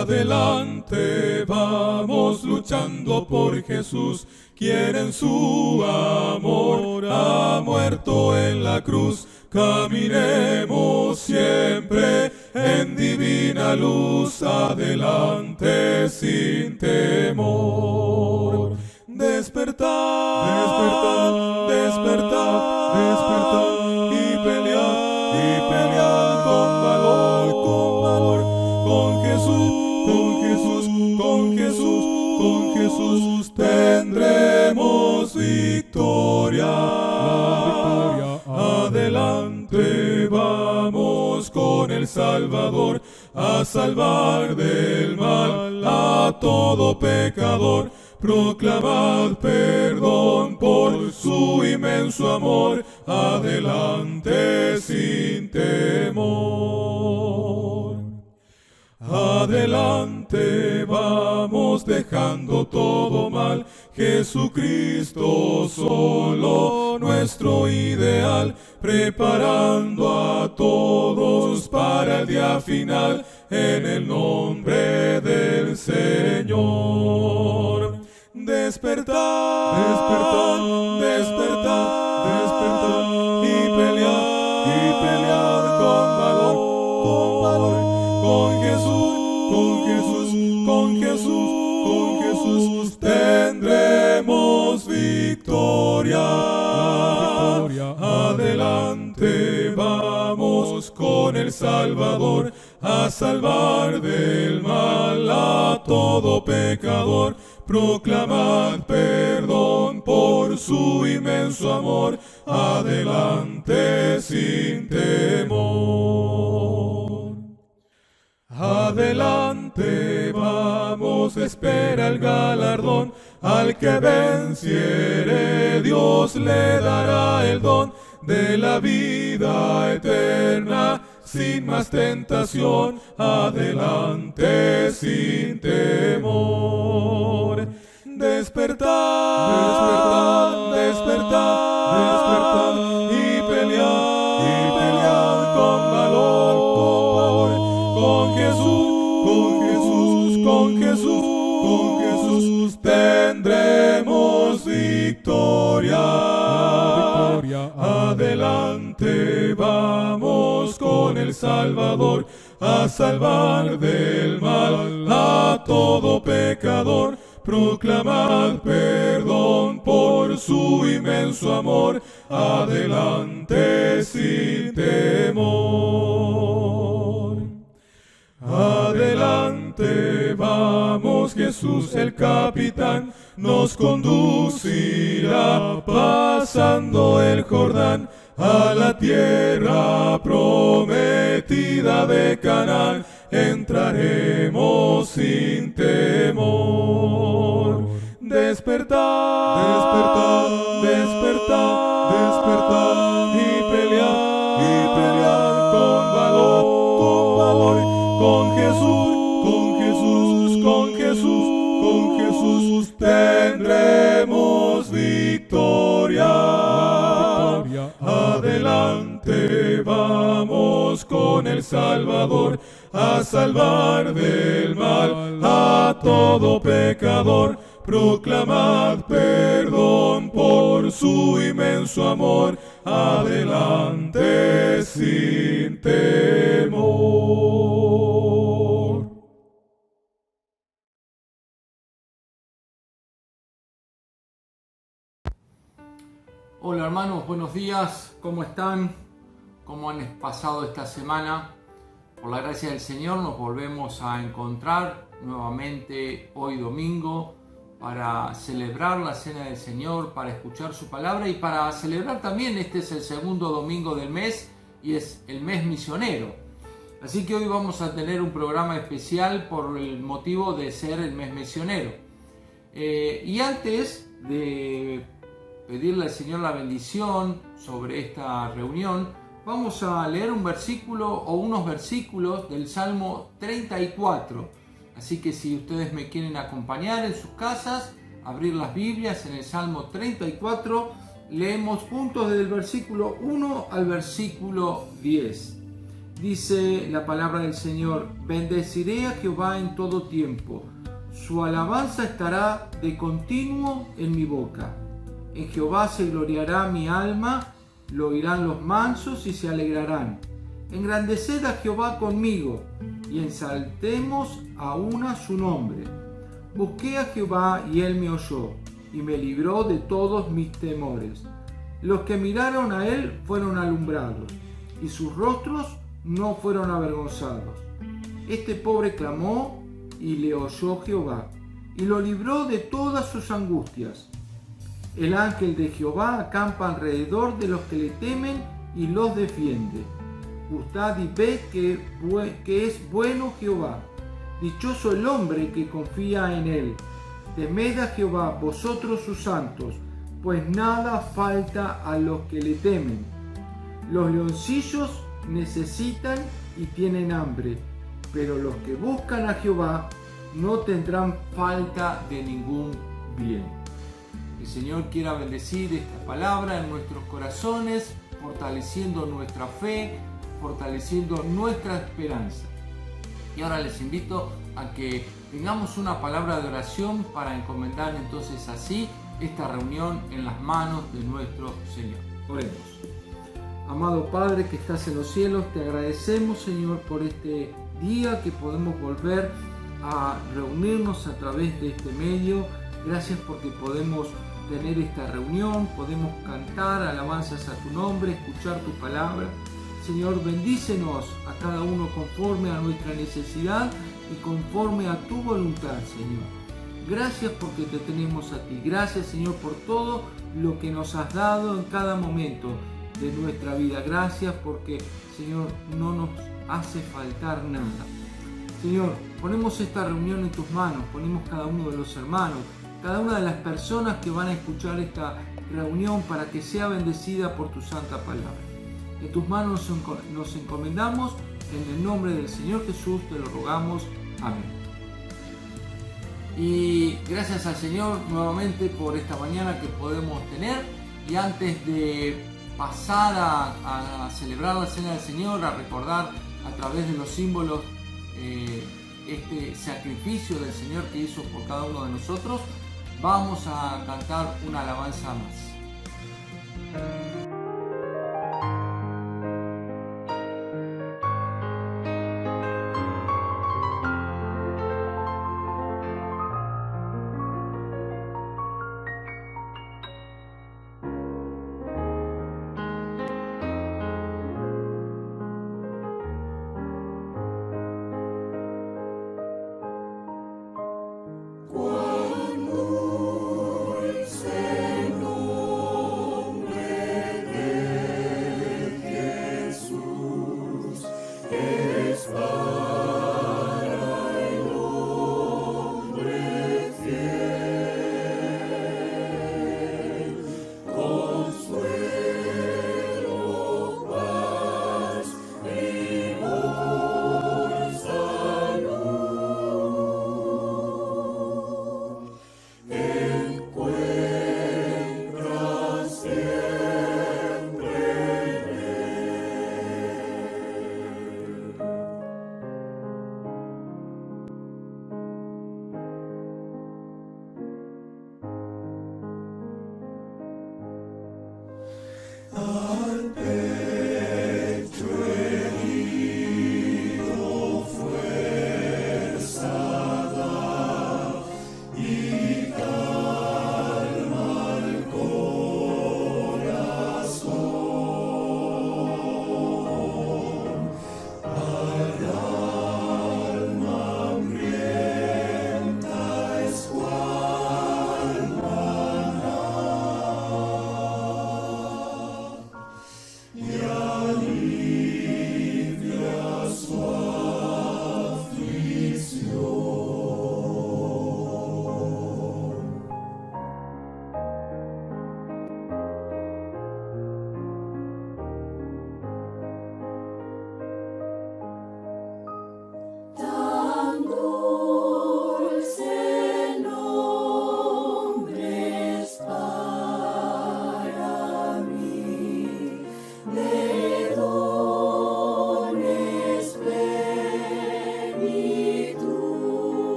Adelante vamos luchando por Jesús, quien en su amor ha muerto en la cruz. Caminemos siempre en divina luz, adelante sin temor. Despertad, despertad, despertad, despertad y pelead con valor, con Jesús, con Jesús, con Jesús, con Jesús tendremos victoria. Adelante vamos con el Salvador a salvar del mal a todo pecador. Proclamad perdón por su inmenso amor, adelante sin temor. Adelante vamos dejando todo mal, Jesucristo solo nuestro ideal, preparando a todos para el día final, en el nombre del Señor. Despertad, despertad, despertad, despertad y pelead con valor, con Jesús, con Jesús, con Jesús, con Jesús tendremos victoria. Adelante vamos con el Salvador a salvar del mal a todo pecador. Proclamad perdón por su inmenso amor, adelante sin temor. Adelante vamos, espera el galardón, al que venciere Dios le dará el don de la vida eterna, sin más tentación, adelante sin temor. Despertad, despertad, despertad y pelead con valor, con Jesús, con Jesús, con Jesús, con Jesús tendremos victoria. Adelante vamos con el Salvador a salvar del mal a todo pecador. Proclamad perdón por su inmenso amor, adelante sin temor. Adelante vamos, Jesús el capitán nos conducirá pasando el Jordán a la tierra prometida de Canaán. Entraremos sin temor. Despertad, despertad, despertad, despertad y pelead con valor, con Jesús, con Jesús, con Jesús, con Jesús tendremos victoria. Adelante vamos con el Salvador a salvar del mal a todo pecador. Proclamad perdón por su inmenso amor, adelante sin temor. Hola hermanos, buenos días, ¿cómo están? ¿Cómo han pasado esta semana? Por la gracia del Señor nos volvemos a encontrar nuevamente hoy domingo para celebrar la Cena del Señor, para escuchar su palabra y para celebrar también, este es el segundo domingo del mes y es el mes misionero. Así que hoy vamos a tener un programa especial por el motivo de ser el mes misionero. Y antes de pedirle al Señor la bendición sobre esta reunión, vamos a leer un versículo o unos versículos del Salmo 34. Así que si ustedes me quieren acompañar en sus casas, abrir las Biblias en el Salmo 34, leemos juntos desde el versículo 1 al versículo 10. Dice la palabra del Señor: bendeciré a Jehová en todo tiempo, su alabanza estará de continuo en mi boca. En Jehová se gloriará mi alma, lo oirán los mansos y se alegrarán. Engrandeced a Jehová conmigo, y ensaltemos a una su nombre. Busqué a Jehová y él me oyó, y me libró de todos mis temores. Los que miraron a él fueron alumbrados, y sus rostros no fueron avergonzados. Este pobre clamó, y le oyó Jehová, y lo libró de todas sus angustias. El ángel de Jehová acampa alrededor de los que le temen y los defiende. Gustad y ved que es bueno Jehová. Dichoso el hombre que confía en él. Temed a Jehová, vosotros sus santos, pues nada falta a los que le temen. Los leoncillos necesitan y tienen hambre, pero los que buscan a Jehová no tendrán falta de ningún bien. El Señor quiera bendecir esta palabra en nuestros corazones, fortaleciendo nuestra fe, fortaleciendo nuestra esperanza. Y ahora les invito a que tengamos una palabra de oración para encomendar entonces así esta reunión en las manos de nuestro Señor. Oremos. Amado Padre que estás en los cielos, te agradecemos, Señor, por este día que podemos volver a reunirnos a través de este medio. Gracias porque podemos tener esta reunión, podemos cantar alabanzas a tu nombre, escuchar tu palabra. Señor, bendícenos a cada uno conforme a nuestra necesidad y conforme a tu voluntad, Señor. Gracias porque te tenemos a ti. Gracias, Señor, por todo lo que nos has dado en cada momento de nuestra vida. Gracias porque, Señor, no nos hace faltar nada. Señor, ponemos esta reunión en tus manos, ponemos cada uno de los hermanos, cada una de las personas que van a escuchar esta reunión para que sea bendecida por tu santa palabra. En tus manos nos encomendamos, en el nombre del Señor Jesús te lo rogamos. Amén. Y gracias al Señor nuevamente por esta mañana que podemos tener. Y antes de pasar a celebrar la cena del Señor, a recordar a través de los símbolos este sacrificio del Señor que hizo por cada uno de nosotros, vamos a cantar una alabanza más. Cuán dulce nombre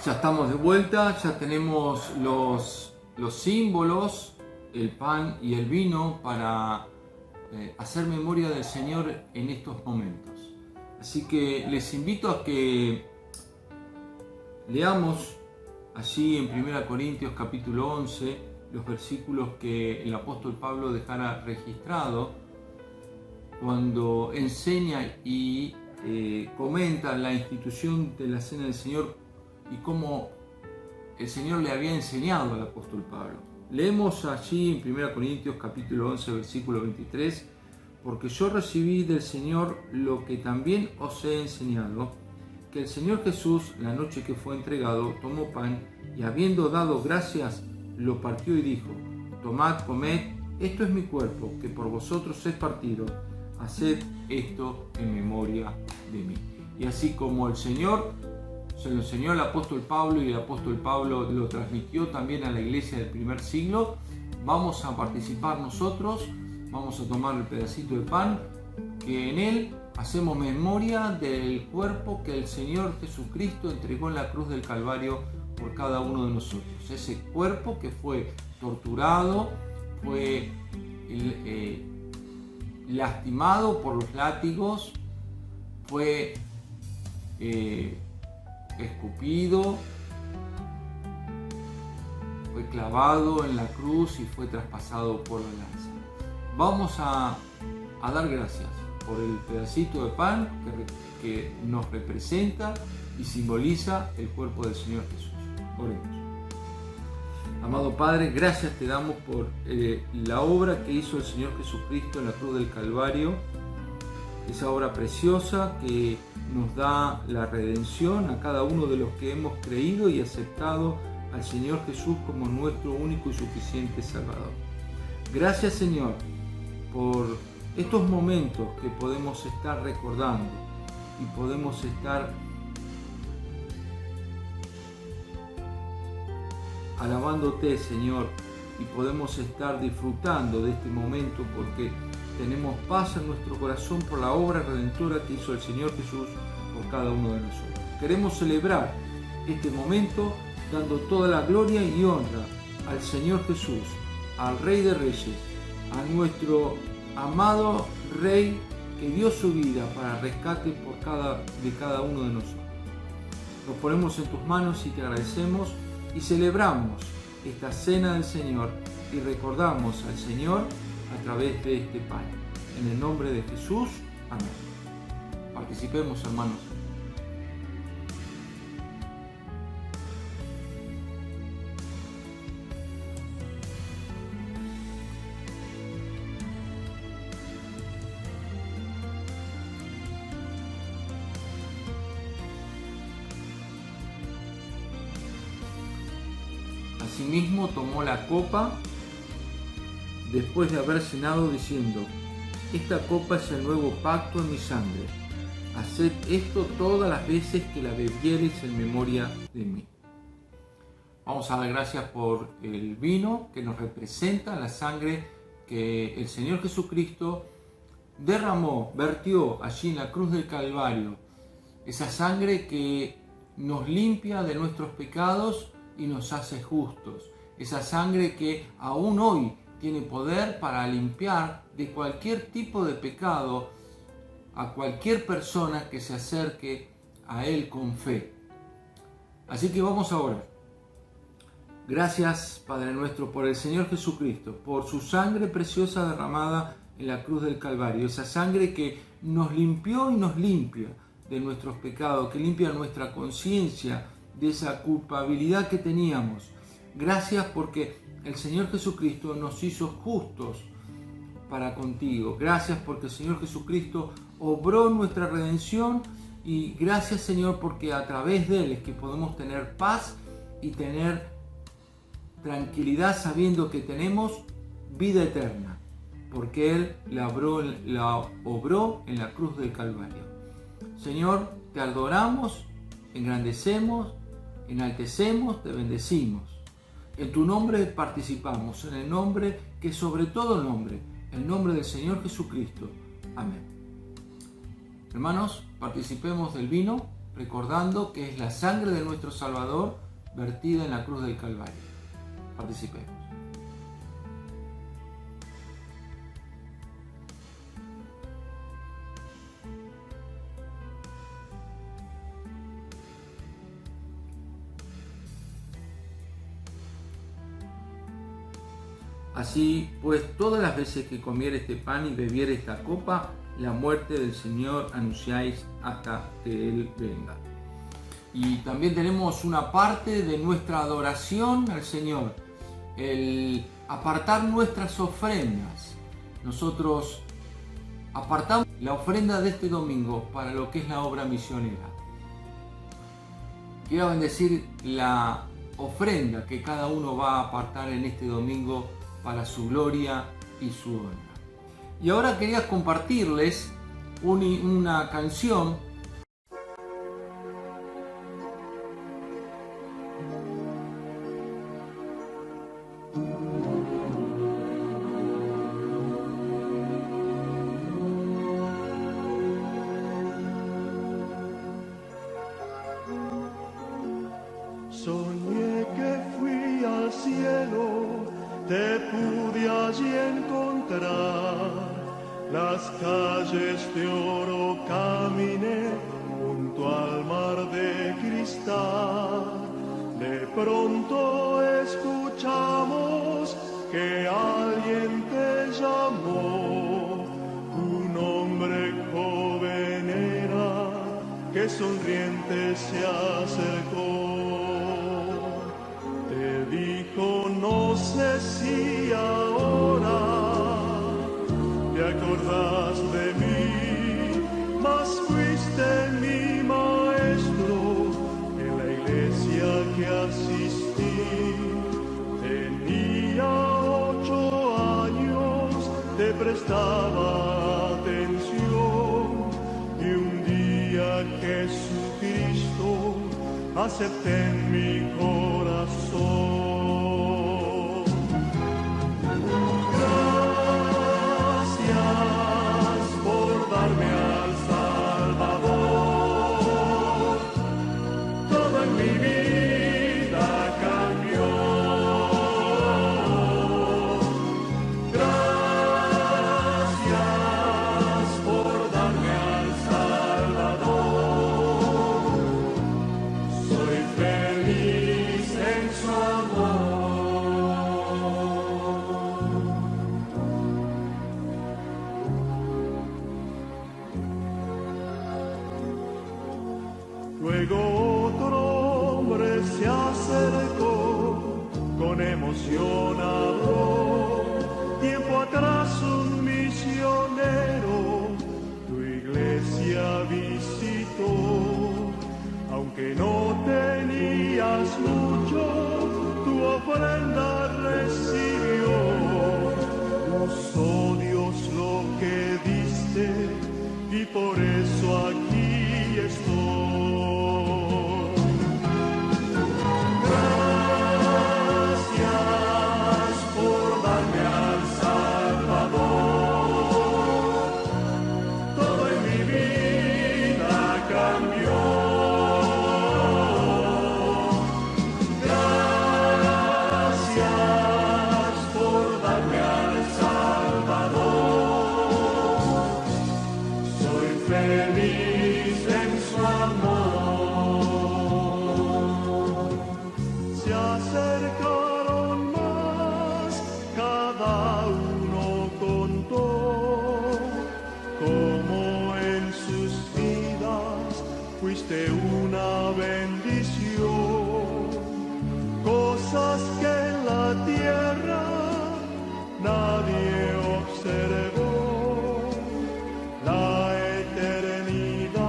Ya estamos de vuelta, ya tenemos los símbolos, el pan y el vino para hacer memoria del Señor en estos momentos. Así que les invito a que leamos allí en 1 Corintios capítulo 11 los versículos que el apóstol Pablo dejara registrado cuando enseña y comenta la institución de la Cena del Señor y cómo el Señor le había enseñado al apóstol Pablo. Leemos allí en 1 Corintios capítulo 11 versículo 23: porque yo recibí del Señor lo que también os he enseñado, que el Señor Jesús, la noche que fue entregado, tomó pan y habiendo dado gracias, lo partió y dijo: tomad, comed, esto es mi cuerpo, que por vosotros es partido, haced esto en memoria de mí. Y así como el Señor se lo enseñó al apóstol Pablo y el apóstol Pablo lo transmitió también a la iglesia del primer siglo, vamos a participar nosotros, vamos a tomar el pedacito de pan, que en él hacemos memoria del cuerpo que el Señor Jesucristo entregó en la cruz del Calvario por cada uno de nosotros. Ese cuerpo que fue torturado, fue lastimado por los látigos, fue escupido, fue clavado en la cruz y fue traspasado por la lanza. Vamos a dar gracias por el pedacito de pan que nos representa y simboliza el cuerpo del Señor Jesús. Oremos. Amado Padre, gracias te damos por la obra que hizo el Señor Jesucristo en la cruz del Calvario, esa obra preciosa que nos da la redención a cada uno de los que hemos creído y aceptado al Señor Jesús como nuestro único y suficiente Salvador. Gracias, Señor, por estos momentos que podemos estar recordando y podemos estar alabándote, Señor, y podemos estar disfrutando de este momento porque tenemos paz en nuestro corazón por la obra redentora que hizo el Señor Jesús por cada uno de nosotros. Queremos celebrar este momento dando toda la gloria y honra al Señor Jesús, al Rey de Reyes, a nuestro amado Rey que dio su vida para rescate de cada uno de nosotros. Nos ponemos en tus manos y te agradecemos y celebramos esta cena del Señor y recordamos al Señor a través de este pan. En el nombre de Jesús, amén. Participemos, hermanos. Asimismo tomó la copa después de haber cenado diciendo: esta copa es el nuevo pacto en mi sangre. Haced esto todas las veces que la bebiereis en memoria de mí. Vamos a dar gracias por el vino que nos representa la sangre que el Señor Jesucristo derramó, vertió allí en la cruz del Calvario. Esa sangre que nos limpia de nuestros pecados y nos hace justos. Esa sangre que aún hoy tiene poder para limpiar de cualquier tipo de pecado a cualquier persona que se acerque a Él con fe. Así que vamos a orar. Gracias, Padre nuestro, por el Señor Jesucristo, por su sangre preciosa derramada en la cruz del Calvario. Esa sangre que nos limpió y nos limpia de nuestros pecados, que limpia nuestra conciencia de esa culpabilidad que teníamos. Gracias porque el Señor Jesucristo nos hizo justos para contigo. Gracias porque el Señor Jesucristo obró nuestra redención y gracias, Señor, porque a través de Él es que podemos tener paz y tener tranquilidad sabiendo que tenemos vida eterna, porque Él la obró en la cruz del Calvario. Señor, te adoramos, engrandecemos, enaltecemos, te bendecimos. En tu nombre participamos, en el nombre que sobre todo nombre, el nombre del Señor Jesucristo. Amén. Hermanos, participemos del vino recordando que es la sangre de nuestro Salvador vertida en la cruz del Calvario. Participemos. Así pues, todas las veces que comiere este pan y bebiere esta copa, la muerte del Señor anunciáis hasta que Él venga. Y también tenemos una parte de nuestra adoración al Señor, el apartar nuestras ofrendas. Nosotros apartamos la ofrenda de este domingo para lo que es la obra misionera. Quiero bendecir la ofrenda que cada uno va a apartar en este domingo para su gloria y su honra. Y ahora quería compartirles una canción Soñé que fui al cielo, te pude allí encontrar. Las calles de oro caminé junto al mar de cristal. De pronto escuchamos que alguien te llamó. Un hombre joven era que sonriente se acercó. Te dijo, no sé si ahora te acordás de mí, mas fuiste mi maestro en la iglesia que asistí. Tenía 8 años, te prestaba atención y un día Jesucristo acepté en mi corazón. Gracias por darme al Salvador. Todo en mi vida cambió. Gracias por darme al Salvador. Soy feliz en su amor. Luego otro hombre se acercó, con emoción habló. Tiempo atrás un misionero tu iglesia visitó. Aunque no tenías mucho, tu ofrenda recibió. Usó Dios lo que diste y por eso aquí estoy. Gracias por darme al Salvador. Todo en mi vida cambió. Gracias por darme al Salvador. Soy feliz en su amor. Se acercaron más, cada uno contó cómo en sus vidas fuiste una bendición. Cosas que en la tierra nadie observó. La eternidad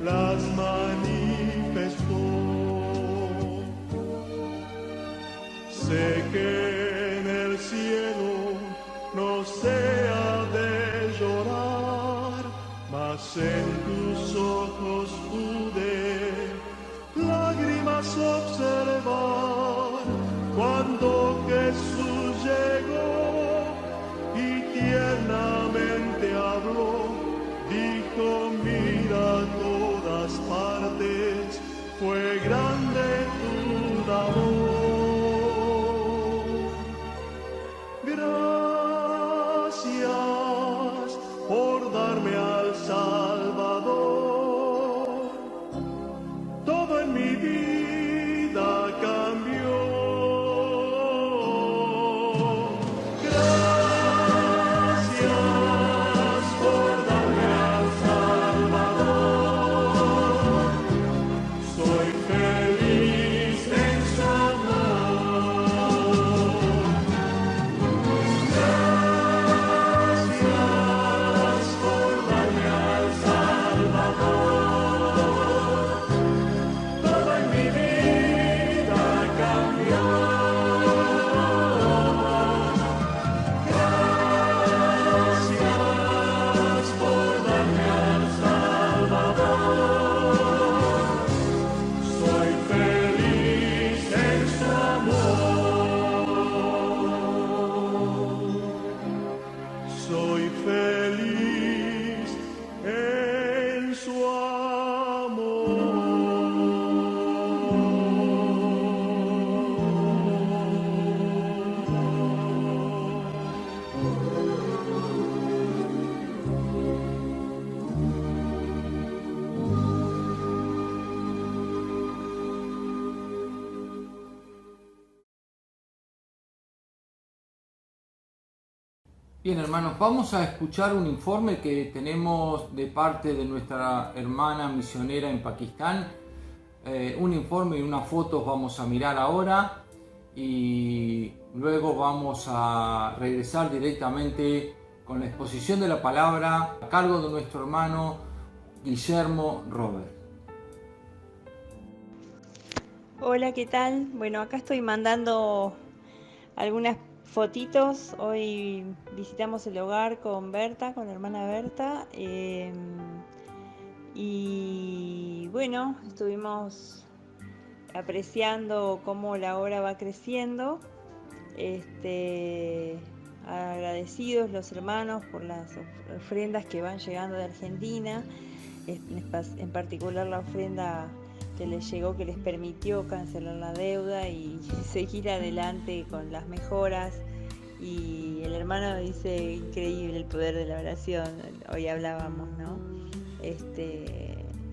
las manifestó. Sé que en el cielo no se ha de llorar, mas en tus ojos pude lágrimas observar cuando Jesús llegó y tiernamente habló, dijo, mira toda darme al Salvador, todo en mi vida cambió. Gracias por darme al Salvador, soy feliz en su amor. Gracias por darme al Salvador, todo en mi vida cambió. Gracias por darme al Salvador, soy feliz en su amor. Soy feliz en su Bien, hermanos, vamos a escuchar un informe que tenemos de parte de nuestra hermana misionera en Pakistán. Un informe y unas fotos vamos a mirar ahora y luego vamos a regresar directamente con la exposición de la palabra a cargo de nuestro hermano Guillermo Robert. Hola, ¿qué tal? Bueno, acá estoy mandando algunas fotitos. Hoy visitamos el hogar con Berta, con la hermana Berta. Y bueno, estuvimos apreciando cómo la obra va creciendo. Agradecidos los hermanos por las ofrendas que van llegando de Argentina, en particular la ofrenda que les llegó, que les permitió cancelar la deuda y seguir adelante con las mejoras. Y el hermano dice, increíble el poder de la oración. Hoy hablábamos, ¿no?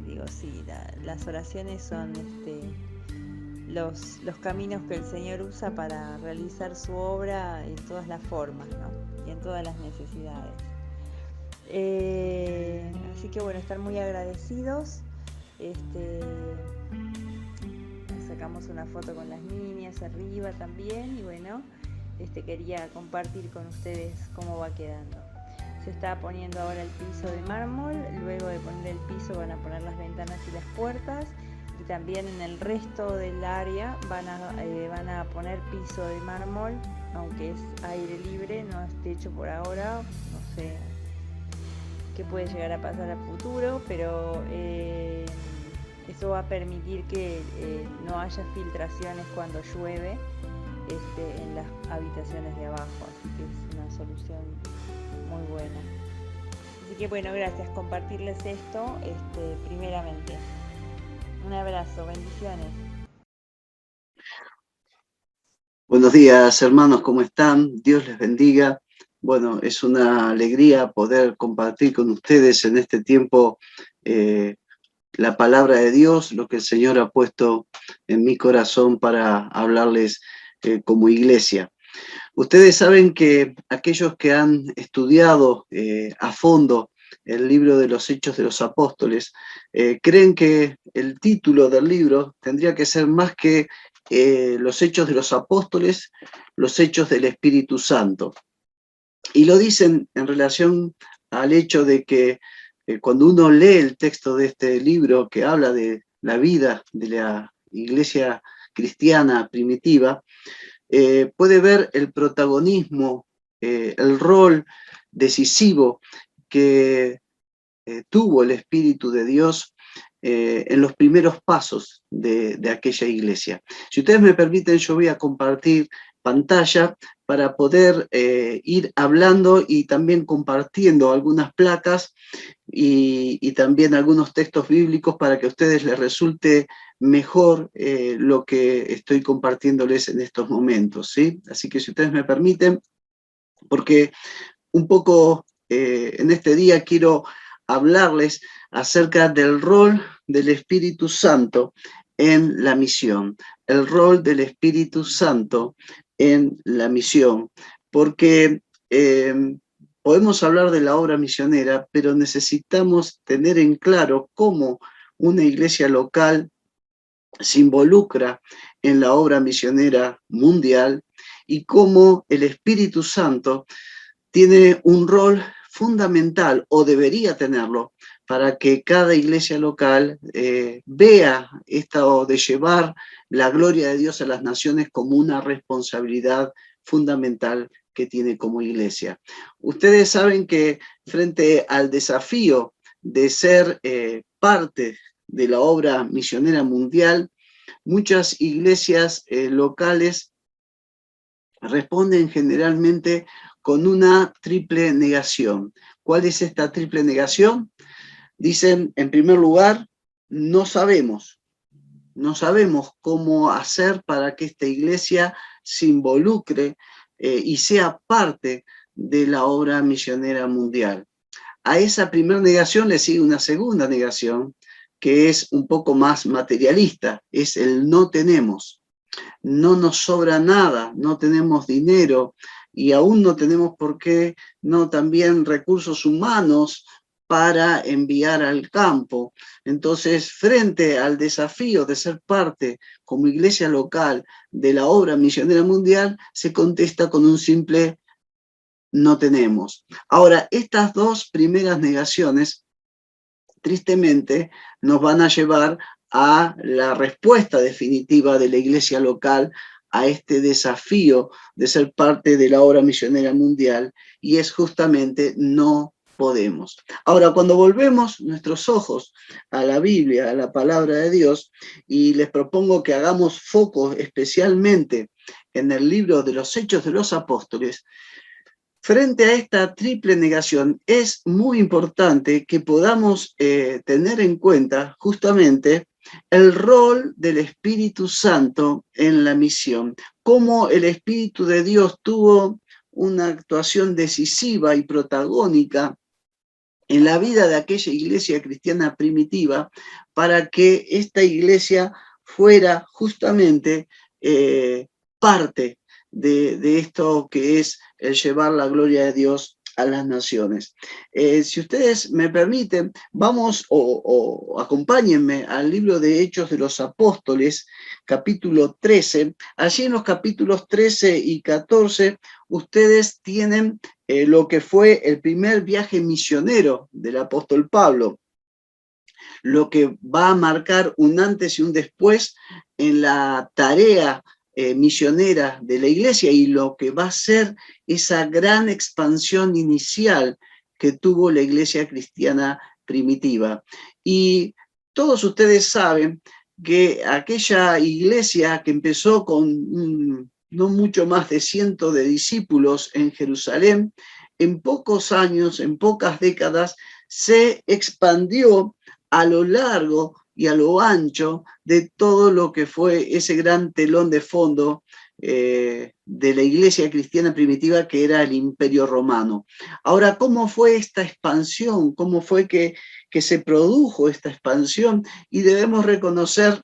Digo, sí, las oraciones son los caminos que el Señor usa para realizar su obra en todas las formas, ¿no? Y en todas las necesidades. Así que bueno, estar muy agradecidos. Sacamos una foto con las niñas arriba también y bueno, quería compartir con ustedes cómo va quedando. Se está poniendo ahora el piso de mármol, luego de poner el piso van a poner las ventanas y las puertas y también en el resto del área van a poner piso de mármol, aunque es aire libre, no es techo por ahora, no sé qué puede llegar a pasar a futuro, pero eso va a permitir que no haya filtraciones cuando llueve en las habitaciones de abajo, así que es una solución muy buena. Así que bueno, gracias, compartirles esto primeramente. Un abrazo, bendiciones. Buenos días, hermanos, ¿cómo están? Dios les bendiga. Bueno, es una alegría poder compartir con ustedes en este tiempo la palabra de Dios, lo que el Señor ha puesto en mi corazón para hablarles como iglesia. Ustedes saben que aquellos que han estudiado a fondo el libro de los Hechos de los Apóstoles, creen que el título del libro tendría que ser más que los Hechos de los Apóstoles, los Hechos del Espíritu Santo. Y lo dicen en relación al hecho de que cuando uno lee el texto de este libro que habla de la vida de la iglesia cristiana primitiva, puede ver el protagonismo, el rol decisivo que tuvo el Espíritu de Dios en los primeros pasos de aquella iglesia. Si ustedes me permiten, yo voy a compartir pantalla para poder ir hablando y también compartiendo algunas placas y también algunos textos bíblicos para que a ustedes les resulte mejor lo que estoy compartiéndoles en estos momentos, ¿sí? Así que si ustedes me permiten, porque un poco en este día quiero hablarles acerca del rol del Espíritu Santo en la misión. El rol del Espíritu Santo en la misión. Porque podemos hablar de la obra misionera, pero necesitamos tener en claro cómo una iglesia local se involucra en la obra misionera mundial y cómo el Espíritu Santo tiene un rol fundamental, o debería tenerlo, para que cada iglesia local vea esto de llevar la gloria de Dios a las naciones como una responsabilidad fundamental que tiene como iglesia. Ustedes saben que frente al desafío de ser parte de la obra misionera mundial, muchas iglesias locales responden generalmente con una triple negación. ¿Cuál es esta triple negación? Dicen, en primer lugar, no sabemos cómo hacer para que esta iglesia se involucre y sea parte de la obra misionera mundial. A esa primera negación le sigue una segunda negación, que es un poco más materialista, es el no tenemos. No nos sobra nada, no tenemos dinero y aún no tenemos por qué, no también recursos humanos para enviar al campo. Entonces, frente al desafío de ser parte como iglesia local de la obra misionera mundial, se contesta con un simple no tenemos. Ahora, estas dos primeras negaciones, tristemente, nos van a llevar a la respuesta definitiva de la iglesia local a este desafío de ser parte de la obra misionera mundial, y es justamente no podemos. Ahora, cuando volvemos nuestros ojos a la Biblia, a la palabra de Dios, y les propongo que hagamos foco especialmente en el libro de los Hechos de los Apóstoles, frente a esta triple negación, es muy importante que podamos tener en cuenta justamente el rol del Espíritu Santo en la misión, cómo el Espíritu de Dios tuvo una actuación decisiva y protagónica en la vida de aquella iglesia cristiana primitiva, para que esta iglesia fuera justamente parte de esto que es el llevar la gloria de Dios a las naciones. Si ustedes me permiten, vamos o acompáñenme al libro de Hechos de los Apóstoles, capítulo 13. Allí en los capítulos 13 y 14, ustedes tienen lo que fue el primer viaje misionero del apóstol Pablo, lo que va a marcar un antes y un después en la tarea misionera de la iglesia y lo que va a ser esa gran expansión inicial que tuvo la iglesia cristiana primitiva. Y todos ustedes saben que aquella iglesia que empezó con no mucho más de 100 de discípulos en Jerusalén, en pocos años, en pocas décadas, se expandió a lo largo y a lo ancho de todo lo que fue ese gran telón de fondo de la iglesia cristiana primitiva, que era el Imperio Romano. Ahora, ¿cómo fue esta expansión? ¿Cómo fue que se produjo esta expansión? Y debemos reconocer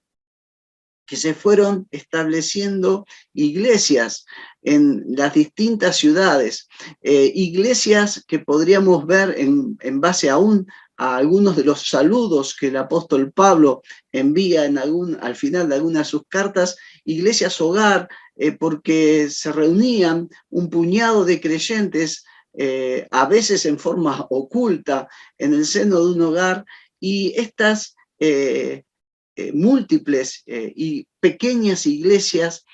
que se fueron estableciendo iglesias en las distintas ciudades, iglesias que podríamos ver en base aún a algunos de los saludos que el apóstol Pablo envía al final de algunas de sus cartas, iglesias hogar, porque se reunían un puñado de creyentes, a veces en forma oculta, en el seno de un hogar, y estas múltiples y pequeñas iglesias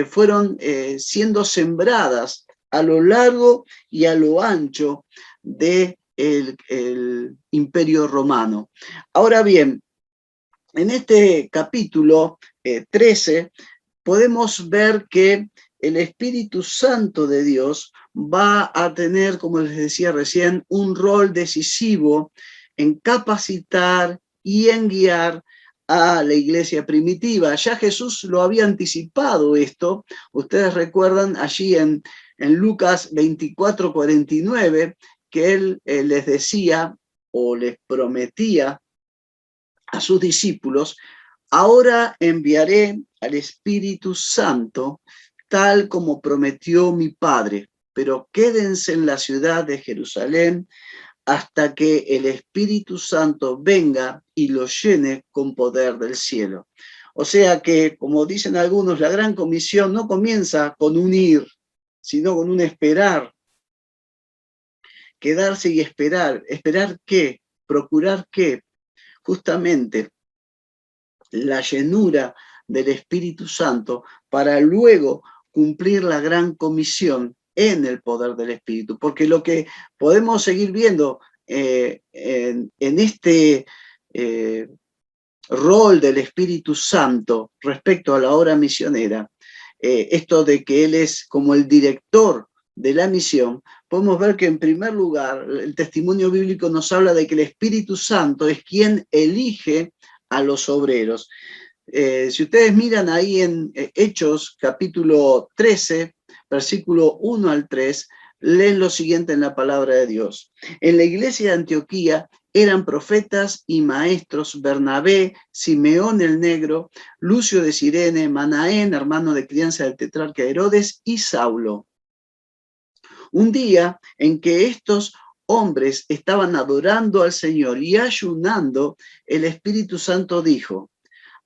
fueron siendo sembradas a lo largo y a lo ancho del Imperio Romano. Ahora bien, en este capítulo 13 podemos ver que el Espíritu Santo de Dios va a tener, como les decía recién, un rol decisivo en capacitar y en guiar a la iglesia primitiva. Ya Jesús lo había anticipado esto. Ustedes recuerdan allí en Lucas 24:49, que él les decía o les prometía a sus discípulos: ahora enviaré al Espíritu Santo, tal como prometió mi Padre, pero quédense en la ciudad de Jerusalén hasta que el Espíritu Santo venga y los llene con poder del cielo. O sea que, como dicen algunos, la gran comisión no comienza con un ir, sino con un esperar. Quedarse y esperar. ¿Esperar qué? Procurar qué. Justamente la llenura del Espíritu Santo para luego cumplir la gran comisión en el poder del Espíritu. Porque lo que podemos seguir viendo en este rol del Espíritu Santo respecto a la obra misionera, esto de que Él es como el director de la misión, podemos ver que en primer lugar el testimonio bíblico nos habla de que el Espíritu Santo es quien elige a los obreros. Si ustedes miran ahí en Hechos capítulo 13, versículo 1 al 3, leen lo siguiente en la palabra de Dios. En la iglesia de Antioquía eran profetas y maestros Bernabé, Simeón el Negro, Lucio de Cirene, Manaén, hermano de crianza del tetrarca Herodes, y Saulo. Un día en que estos hombres estaban adorando al Señor y ayunando, el Espíritu Santo dijo: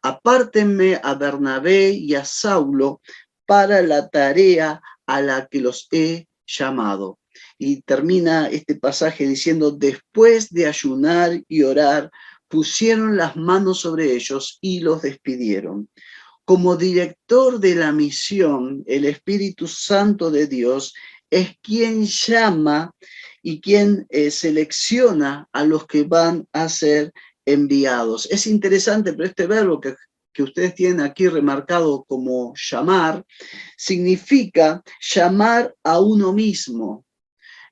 apártenme a Bernabé y a Saulo para la tarea a la que los he llamado. Y termina este pasaje diciendo: después de ayunar y orar, pusieron las manos sobre ellos y los despidieron. Como director de la misión, el Espíritu Santo de Dios es quien llama y quien selecciona a los que van a ser enviados. Es interesante, pero este verbo que ustedes tienen aquí remarcado como llamar, significa llamar a uno mismo.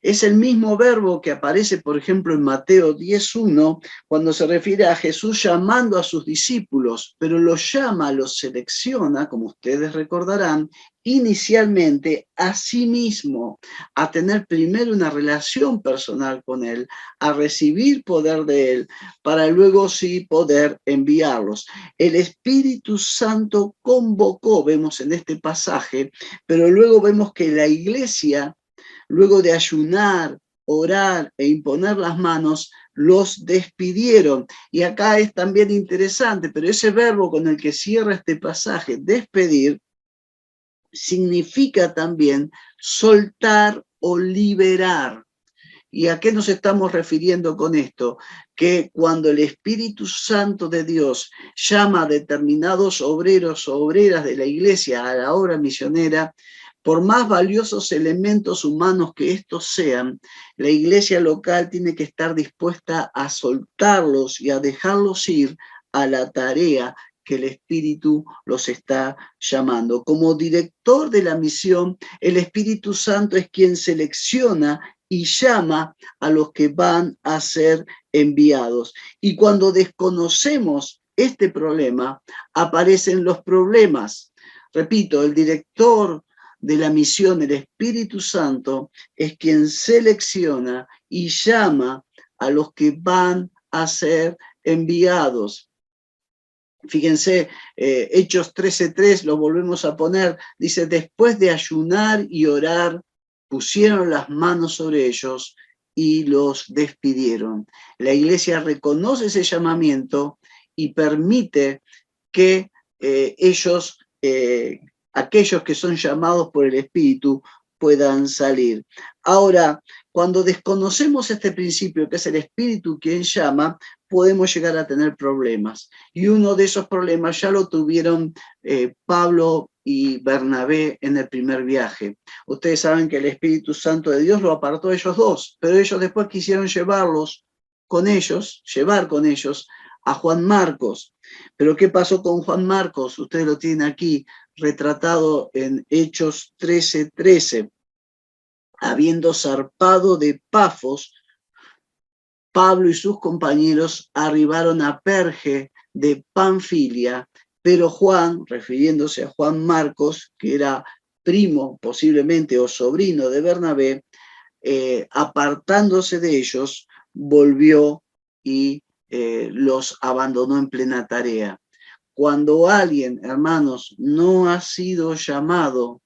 Es el mismo verbo que aparece, por ejemplo, en Mateo 10:1, cuando se refiere a Jesús llamando a sus discípulos, pero los llama, los selecciona, como ustedes recordarán, inicialmente a sí mismo, a tener primero una relación personal con Él, a recibir poder de Él, para luego sí poder enviarlos. El Espíritu Santo convocó, vemos en este pasaje, pero luego vemos que la iglesia, luego de ayunar, orar e imponer las manos, los despidieron. Y acá es también interesante, pero ese verbo con el que cierra este pasaje, despedir, significa también soltar o liberar. ¿Y a qué nos estamos refiriendo con esto? Que cuando el Espíritu Santo de Dios llama a determinados obreros o obreras de la iglesia a la obra misionera, por más valiosos elementos humanos que estos sean, la iglesia local tiene que estar dispuesta a soltarlos y a dejarlos ir a la tarea que el Espíritu los está llamando. Como director de la misión, el Espíritu Santo es quien selecciona y llama a los que van a ser enviados. Y cuando desconocemos este problema, aparecen los problemas. Repito, el director de la misión, el Espíritu Santo, es quien selecciona y llama a los que van a ser enviados. Fíjense, Hechos 13:3, lo volvemos a poner, dice: después de ayunar y orar, pusieron las manos sobre ellos y los despidieron. La iglesia reconoce ese llamamiento y permite que aquellos que son llamados por el Espíritu puedan salir. Ahora, cuando desconocemos este principio, que es el Espíritu quien llama, podemos llegar a tener problemas. Y uno de esos problemas ya lo tuvieron Pablo y Bernabé en el primer viaje. Ustedes saben que el Espíritu Santo de Dios lo apartó a ellos dos, pero ellos después quisieron llevar con ellos a Juan Marcos. Pero ¿qué pasó con Juan Marcos? Ustedes lo tienen aquí retratado en Hechos 13:13. Habiendo zarpado de Pafos, Pablo y sus compañeros arribaron a Perge de Panfilia, pero Juan, refiriéndose a Juan Marcos, que era primo posiblemente o sobrino de Bernabé, apartándose de ellos, volvió y los abandonó en plena tarea. Cuando alguien, hermanos, no ha sido llamado,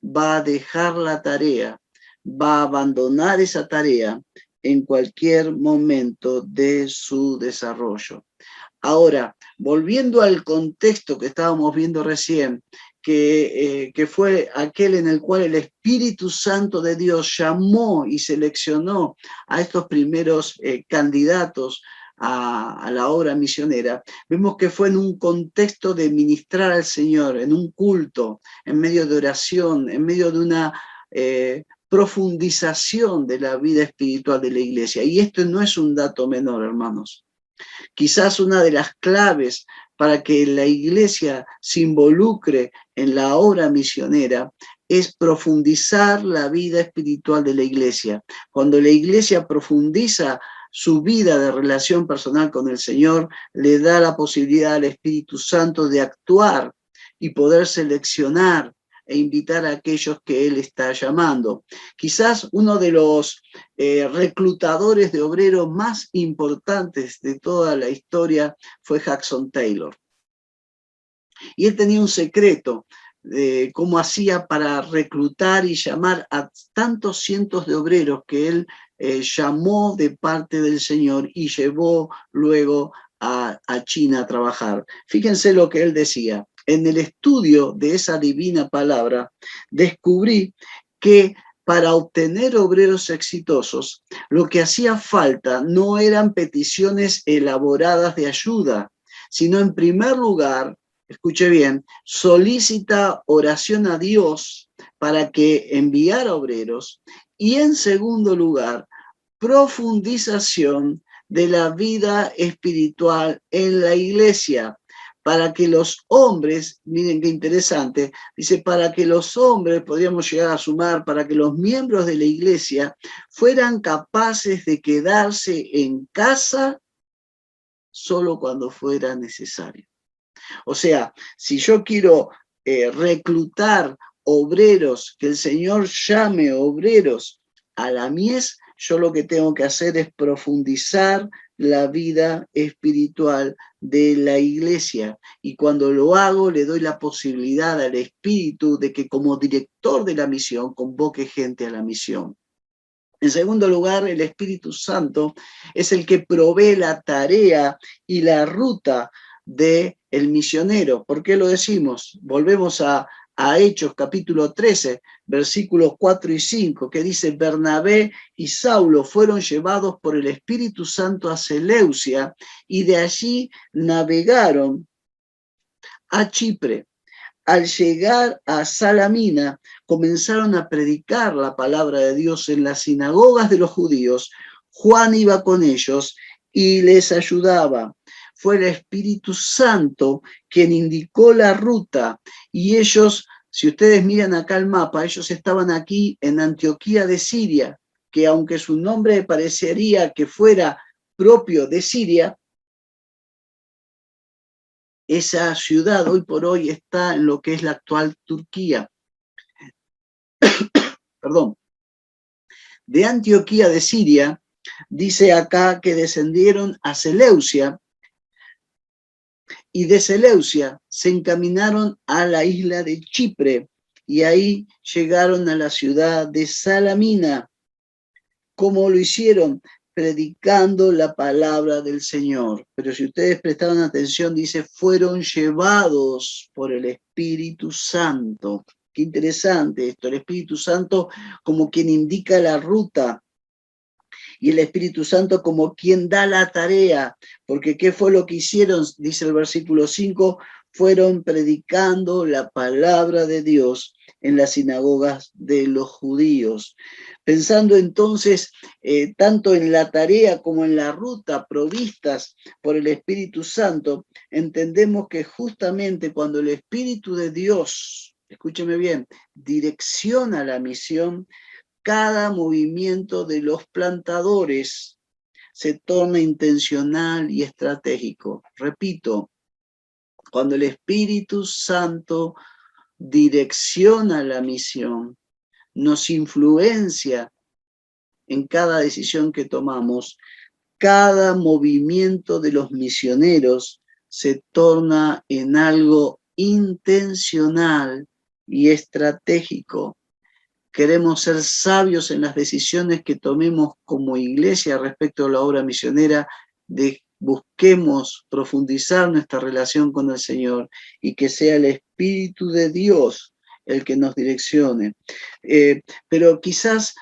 va a dejar la tarea, va a abandonar esa tarea en cualquier momento de su desarrollo. Ahora, volviendo al contexto que estábamos viendo recién, que fue aquel en el cual el Espíritu Santo de Dios llamó y seleccionó a estos primeros candidatos a la obra misionera, vemos que fue en un contexto de ministrar al Señor, en un culto, en medio de oración, en medio de una profundización de la vida espiritual de la iglesia. Y esto no es un dato menor, hermanos. Quizás una de las claves para que la iglesia se involucre en la obra misionera es profundizar la vida espiritual de la iglesia. Cuando la iglesia profundiza su vida de relación personal con el Señor, le da la posibilidad al Espíritu Santo de actuar y poder seleccionar e invitar a aquellos que Él está llamando. Quizás uno de los reclutadores de obreros más importantes de toda la historia fue Jackson Taylor. Y él tenía un secreto de cómo hacía para reclutar y llamar a tantos cientos de obreros que él llamó de parte del Señor y llevó luego a China a trabajar. Fíjense lo que él decía. En el estudio de esa divina palabra, descubrí que para obtener obreros exitosos, lo que hacía falta no eran peticiones elaboradas de ayuda, sino en primer lugar, escuche bien, solicita oración a Dios para que enviara obreros, y en segundo lugar, profundización de la vida espiritual en la iglesia, para que los hombres, miren qué interesante, dice, para que los hombres, podríamos llegar a sumar, para que los miembros de la iglesia fueran capaces de quedarse en casa solo cuando fuera necesario. O sea, si yo quiero reclutar obreros, que el Señor llame obreros a la mies, yo lo que tengo que hacer es profundizar la vida espiritual de la iglesia. Y cuando lo hago, le doy la posibilidad al Espíritu de que como director de la misión convoque gente a la misión. En segundo lugar, el Espíritu Santo es el que provee la tarea y la ruta del misionero. ¿Por qué lo decimos? Volvemos a Hechos capítulo 13, versículos 4 y 5, que dice, Bernabé y Saulo fueron llevados por el Espíritu Santo a Seleucia y de allí navegaron a Chipre. Al llegar a Salamina, comenzaron a predicar la palabra de Dios en las sinagogas de los judíos. Juan iba con ellos y les ayudaba. Fue el Espíritu Santo quien indicó la ruta y ellos, si ustedes miran acá el mapa, ellos estaban aquí en Antioquía de Siria, que aunque su nombre parecería que fuera propio de Siria, esa ciudad hoy por hoy está en lo que es la actual Turquía. Perdón. De Antioquía de Siria, dice acá que descendieron a Seleucia y de Seleucia se encaminaron a la isla de Chipre y ahí llegaron a la ciudad de Salamina. ¿Cómo lo hicieron? Predicando la palabra del Señor. Pero si ustedes prestaron atención, dice, fueron llevados por el Espíritu Santo. Qué interesante esto, el Espíritu Santo como quien indica la ruta y el Espíritu Santo como quien da la tarea, porque ¿qué fue lo que hicieron? Dice el versículo 5, fueron predicando la palabra de Dios en las sinagogas de los judíos. Pensando entonces tanto en la tarea como en la ruta provistas por el Espíritu Santo, entendemos que justamente cuando el Espíritu de Dios, escúcheme bien, direcciona la misión, cada movimiento de los plantadores se torna intencional y estratégico. Repito, cuando el Espíritu Santo direcciona la misión, nos influencia en cada decisión que tomamos, cada movimiento de los misioneros se torna en algo intencional y estratégico. Queremos ser sabios en las decisiones que tomemos como iglesia respecto a la obra misionera, busquemos profundizar nuestra relación con el Señor y que sea el Espíritu de Dios el que nos direccione. Pero quizás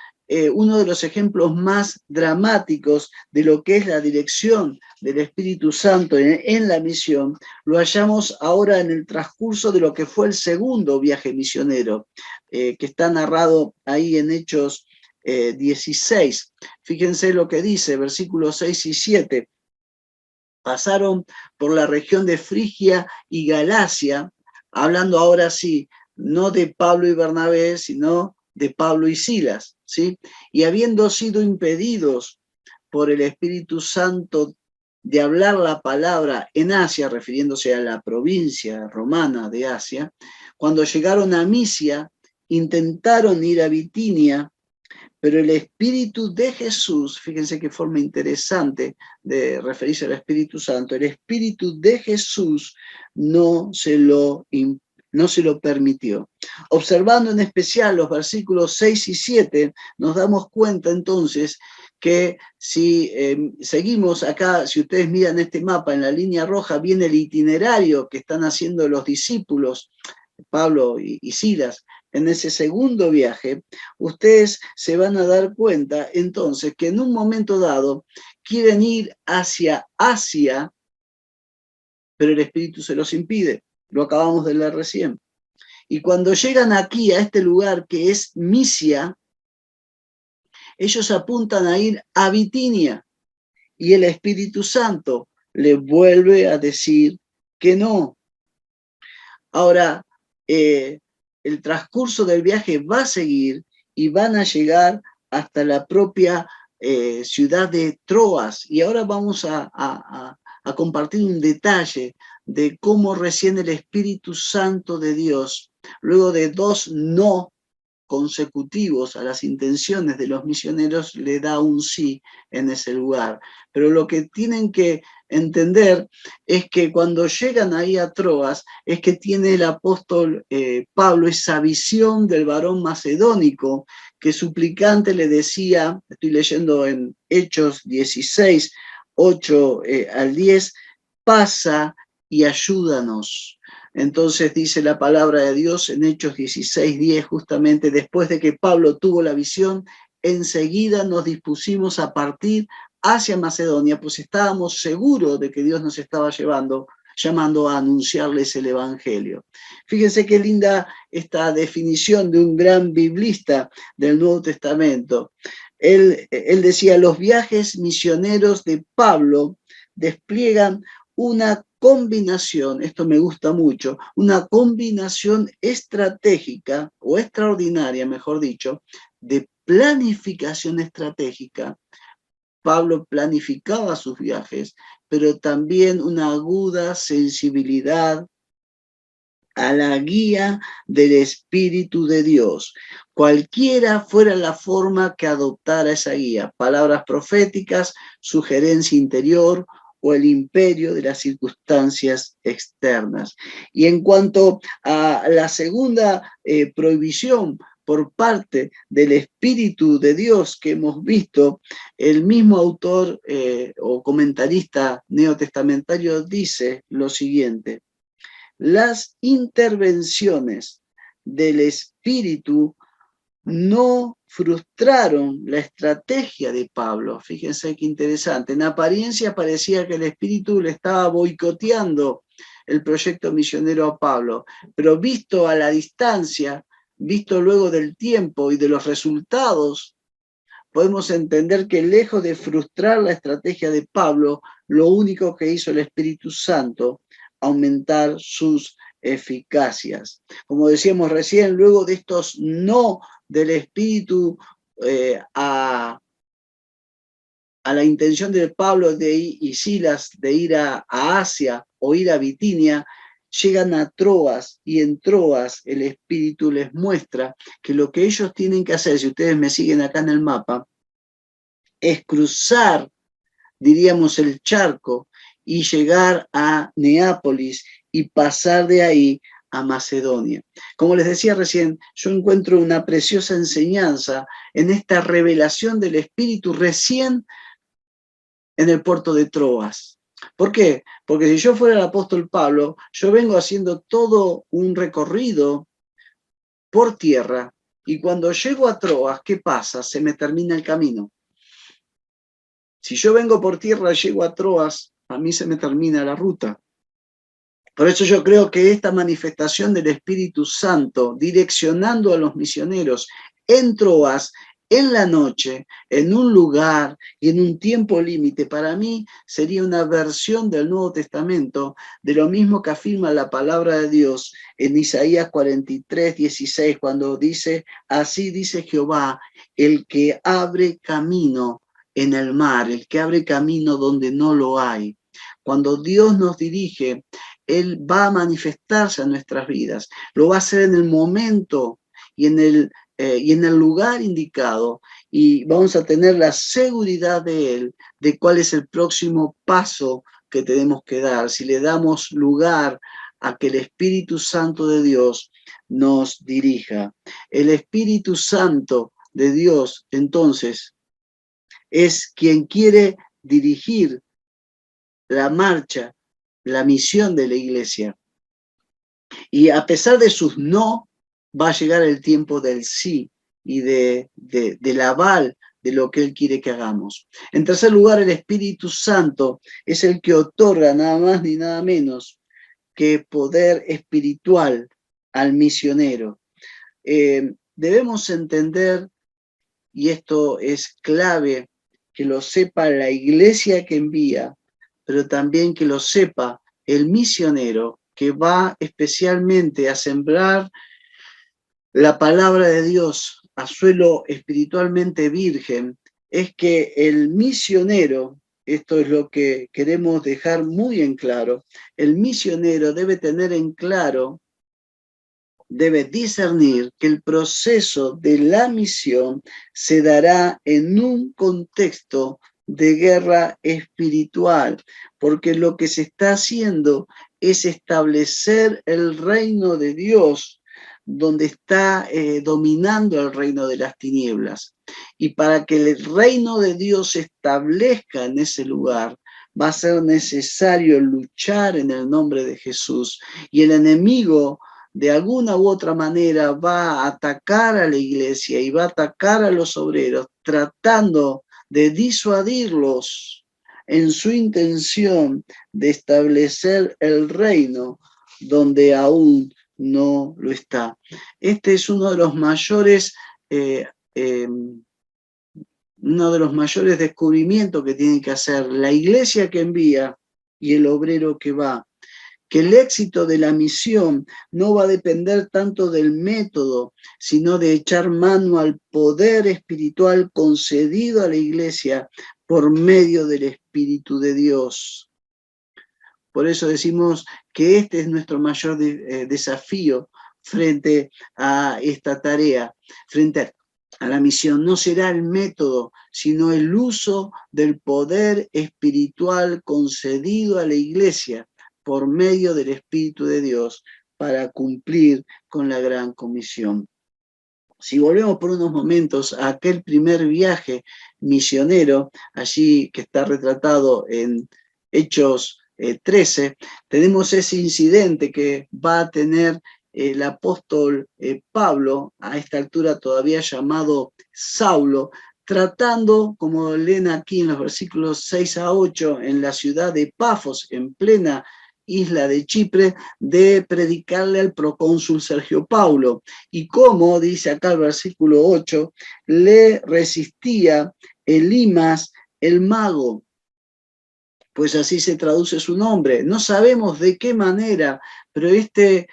uno de los ejemplos más dramáticos de lo que es la dirección del Espíritu Santo en la misión, lo hallamos ahora en el transcurso de lo que fue el segundo viaje misionero, que está narrado ahí en Hechos 16. Fíjense lo que dice, versículos 6 y 7. Pasaron por la región de Frigia y Galacia, hablando ahora sí, no de Pablo y Bernabé, sino de Pablo y Silas, ¿sí? Y habiendo sido impedidos por el Espíritu Santo de hablar la palabra en Asia, refiriéndose a la provincia romana de Asia, cuando llegaron a Misia, intentaron ir a Bitinia, pero el Espíritu de Jesús, fíjense qué forma interesante de referirse al Espíritu Santo, el Espíritu de Jesús no se lo permitió. Observando en especial los versículos 6 y 7, nos damos cuenta entonces que si seguimos acá, si ustedes miran este mapa, en la línea roja viene el itinerario que están haciendo los discípulos, Pablo y Silas, en ese segundo viaje, ustedes se van a dar cuenta entonces que en un momento dado quieren ir hacia Asia, pero el Espíritu se los impide. Lo acabamos de leer recién. Y cuando llegan aquí, a este lugar que es Misia, ellos apuntan a ir a Bitinia, y el Espíritu Santo les vuelve a decir que no. Ahora, el transcurso del viaje va a seguir y van a llegar hasta la propia ciudad de Troas. Y ahora vamos a compartir un detalle de cómo recién el Espíritu Santo de Dios, luego de 2 no consecutivos a las intenciones de los misioneros, le da un sí en ese lugar. Pero lo que tienen que entender es que cuando llegan ahí a Troas, es que tiene el apóstol Pablo esa visión del varón macedónico, que suplicante le decía, estoy leyendo en Hechos 16, 8 al 10, pasa y ayúdanos. Entonces dice la palabra de Dios en Hechos 16:10, justamente después de que Pablo tuvo la visión, enseguida nos dispusimos a partir hacia Macedonia, pues estábamos seguros de que Dios nos estaba llamando a anunciarles el Evangelio. Fíjense qué linda esta definición de un gran biblista del Nuevo Testamento. Él decía, los viajes misioneros de Pablo despliegan una combinación, esto me gusta mucho, una combinación estratégica o extraordinaria, mejor dicho, de planificación estratégica. Pablo planificaba sus viajes, pero también una aguda sensibilidad a la guía del Espíritu de Dios, cualquiera fuera la forma que adoptara esa guía, palabras proféticas, sugerencia interior o el imperio de las circunstancias externas. Y en cuanto a la segunda prohibición por parte del Espíritu de Dios que hemos visto, el mismo autor o comentarista neotestamentario dice lo siguiente: las intervenciones del Espíritu no frustraron la estrategia de Pablo. Fíjense qué interesante. En apariencia parecía que el Espíritu le estaba boicoteando el proyecto misionero a Pablo, pero visto a la distancia, visto luego del tiempo y de los resultados, podemos entender que lejos de frustrar la estrategia de Pablo, lo único que hizo el Espíritu Santo, aumentar sus eficacias. Como decíamos recién, luego de estos no del Espíritu a la intención de Pablo y Silas de ir a Asia o ir a Bitinia, llegan a Troas, y en Troas el Espíritu les muestra que lo que ellos tienen que hacer, si ustedes me siguen acá en el mapa, es cruzar, diríamos, el charco y llegar a Neápolis y pasar de ahí a Macedonia. Como les decía recién, yo encuentro una preciosa enseñanza en esta revelación del Espíritu recién en el puerto de Troas. ¿Por qué? Porque si yo fuera el apóstol Pablo, yo vengo haciendo todo un recorrido por tierra y cuando llego a Troas, ¿qué pasa? Se me termina el camino. Si yo vengo por tierra y llego a Troas, a mí se me termina la ruta. Por eso yo creo que esta manifestación del Espíritu Santo direccionando a los misioneros en Troas, en la noche, en un lugar y en un tiempo límite, para mí sería una versión del Nuevo Testamento de lo mismo que afirma la palabra de Dios en Isaías 43, 16, cuando dice, así dice Jehová, el que abre camino en el mar, el que abre camino donde no lo hay. Cuando Dios nos dirige, Él va a manifestarse a nuestras vidas. Lo va a hacer en el momento y en el lugar indicado. Y vamos a tener la seguridad de Él, de cuál es el próximo paso que tenemos que dar. Si le damos lugar a que el Espíritu Santo de Dios nos dirija. El Espíritu Santo de Dios, entonces, es quien quiere dirigir la marcha, la misión de la iglesia. Y a pesar de sus no, va a llegar el tiempo del sí y del aval de lo que Él quiere que hagamos. En tercer lugar, el Espíritu Santo es el que otorga nada más ni nada menos que poder espiritual al misionero. Debemos entender, y esto es clave, que lo sepa la iglesia que envía, pero también que lo sepa el misionero que va especialmente a sembrar la palabra de Dios a suelo espiritualmente virgen, es que el misionero, esto es lo que queremos dejar muy en claro, el misionero debe tener en claro, debe discernir que el proceso de la misión se dará en un contexto de guerra espiritual, porque lo que se está haciendo es establecer el reino de Dios, donde está dominando el reino de las tinieblas. Y para que el reino de Dios se establezca en ese lugar, va a ser necesario luchar en el nombre de Jesús. Y el enemigo, de alguna u otra manera, va a atacar a la iglesia y va a atacar a los obreros, tratando de disuadirlos en su intención de establecer el reino donde aún no lo está. Este es uno de los mayores descubrimientos que tiene que hacer la iglesia que envía y el obrero que va. Que el éxito de la misión no va a depender tanto del método, sino de echar mano al poder espiritual concedido a la iglesia por medio del Espíritu de Dios. Por eso decimos que este es nuestro mayor desafío frente a esta tarea, frente a la misión. No será el método, sino el uso del poder espiritual concedido a la iglesia por medio del Espíritu de Dios para cumplir con la gran comisión. Si volvemos por unos momentos a aquel primer viaje misionero, allí que está retratado en Hechos 13, tenemos ese incidente que va a tener el apóstol Pablo, a esta altura todavía llamado Saulo, tratando, como leen aquí en los versículos 6 a 8, en la ciudad de Pafos, en plena isla de Chipre, de predicarle al procónsul Sergio Paulo. Y como dice acá el versículo 8, le resistía Elimas el mago, pues así se traduce su nombre. No sabemos de qué manera, pero este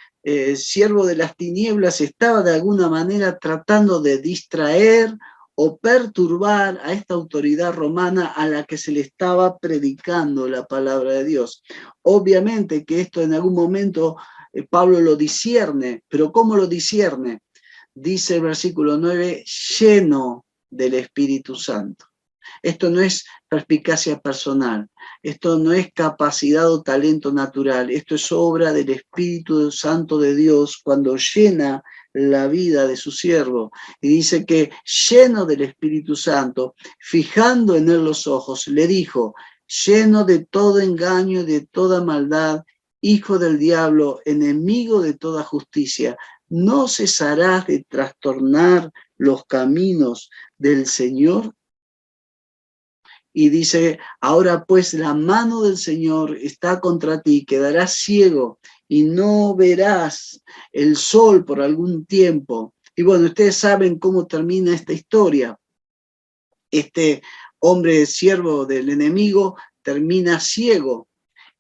siervo de las tinieblas estaba de alguna manera tratando de distraer o perturbar a esta autoridad romana a la que se le estaba predicando la palabra de Dios. Obviamente que esto en algún momento Pablo lo discierne, pero ¿cómo lo discierne? Dice el versículo 9, lleno del Espíritu Santo. Esto no es perspicacia personal, esto no es capacidad o talento natural, esto es obra del Espíritu Santo de Dios cuando llena la vida de su siervo. Y dice que lleno del Espíritu Santo, fijando en él los ojos, le dijo, lleno de todo engaño y de toda maldad, hijo del diablo, enemigo de toda justicia, ¿no cesarás de trastornar los caminos del Señor? Y dice, ahora pues la mano del Señor está contra ti, quedarás ciego y no verás el sol por algún tiempo. Y bueno, ustedes saben cómo termina esta historia. Este hombre siervo del enemigo termina ciego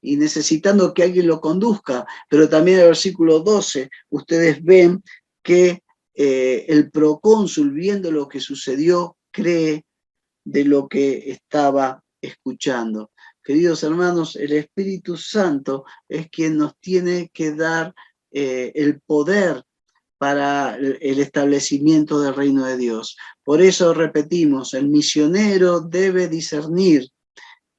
y necesitando que alguien lo conduzca, pero también en el versículo 12 ustedes ven que el procónsul, viendo lo que sucedió, cree de lo que estaba escuchando. Queridos hermanos, el Espíritu Santo es quien nos tiene que dar el poder para el establecimiento del reino de Dios. Por eso repetimos, el misionero debe discernir